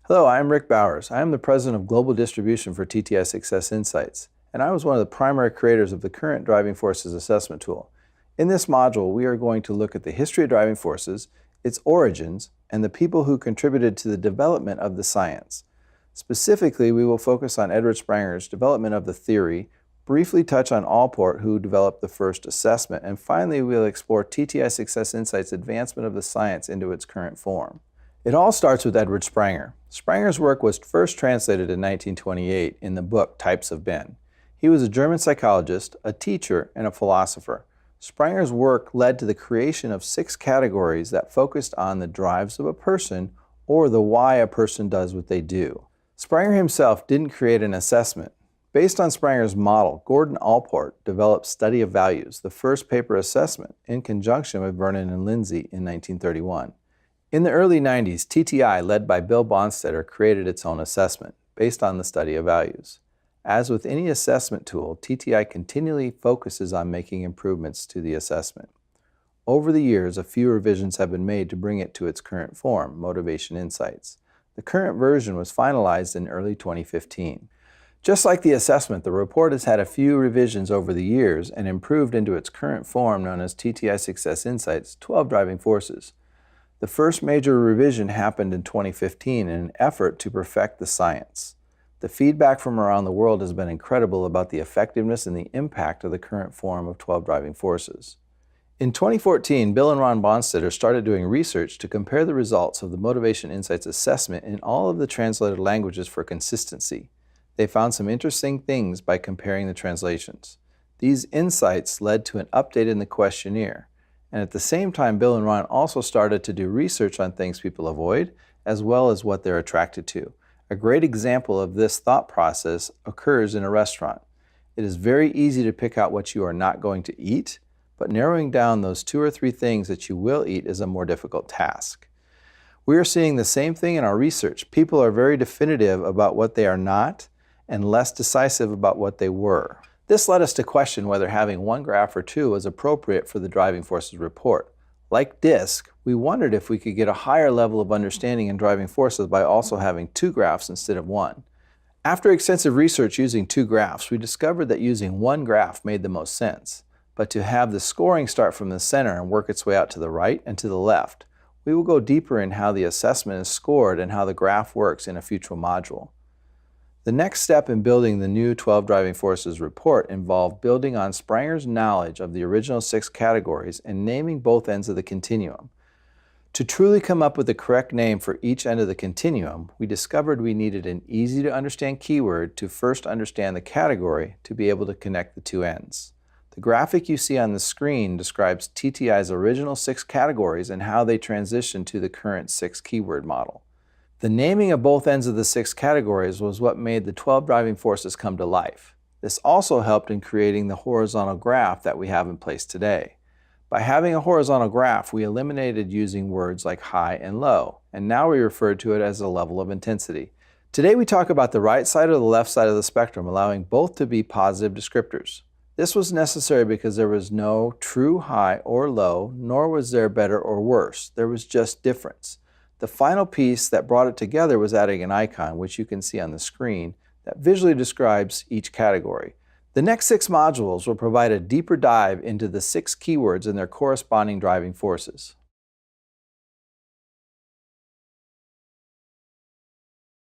Hello, I'm Rick Bowers. I am the President of Global Distribution for TTI Success Insights, and I was one of the primary creators of the current Driving Forces Assessment tool. In this module, we are going to look at the history of driving forces, its origins, and the people who contributed to the development of the science. Specifically, we will focus on Edward Spranger's development of the theory, briefly touch on Allport, who developed the first assessment, and finally we'll explore TTI Success Insights' advancement of the science into its current form. It all starts with Edward Spranger. Spranger's work was first translated in 1928 in the book Types of Ben. He was a German psychologist, a teacher, and a philosopher. Spranger's work led to the creation of 6 categories that focused on the drives of a person or the why a person does what they do. Spranger himself didn't create an assessment. Based on Spranger's model, Gordon Allport developed Study of Values, the first paper assessment, in conjunction with Vernon and Lindsay in 1931. In the early 90s, TTI, led by Bill Bonstetter, created its own assessment, based on the study of values. As with any assessment tool, TTI continually focuses on making improvements to the assessment. Over the years, a few revisions have been made to bring it to its current form, Motivation Insights. The current version was finalized in early 2015. Just like the assessment, the report has had a few revisions over the years and improved into its current form known as TTI Success Insights 12 Driving Forces. The first major revision happened in 2015 in an effort to perfect the science. The feedback from around the world has been incredible about the effectiveness and the impact of the current form of 12 driving forces. In 2014, Bill and Ron Bonstetter started doing research to compare the results of the Motivation Insights assessment in all of the translated languages for consistency. They found some interesting things by comparing the translations. These insights led to an update in the questionnaire. And at the same time, Bill and Ron also started to do research on things people avoid, as well as what they're attracted to. A great example of this thought process occurs in a restaurant. It is very easy to pick out what you are not going to eat, but narrowing down those 2 or 3 things that you will eat is a more difficult task. We are seeing the same thing in our research. People are very definitive about what they are not, and less decisive about what they were. This led us to question whether having 1 graph or 2 was appropriate for the Driving Forces report. Like DISC, we wondered if we could get a higher level of understanding in driving forces by also having 2 graphs instead of 1. After extensive research using 2 graphs, we discovered that using 1 graph made the most sense, but to have the scoring start from the center and work its way out to the right and to the left. We will go deeper in how the assessment is scored and how the graph works in a future module. The next step in building the new 12 Driving Forces report involved building on Spranger's knowledge of the original 6 categories and naming both ends of the continuum. To truly come up with the correct name for each end of the continuum, we discovered we needed an easy-to-understand keyword to first understand the category to be able to connect the 2 ends. The graphic you see on the screen describes TTI's original 6 categories and how they transition to the current 6 keyword model. The naming of both ends of the 6 categories was what made the 12 driving forces come to life. This also helped in creating the horizontal graph that we have in place today. By having a horizontal graph, we eliminated using words like high and low, and now we refer to it as a level of intensity. Today we talk about the right side or the left side of the spectrum, allowing both to be positive descriptors. This was necessary because there was no true high or low, nor was there better or worse. There was just difference. The final piece that brought it together was adding an icon, which you can see on the screen, that visually describes each category. The next 6 modules will provide a deeper dive into the 6 keywords and their corresponding driving forces.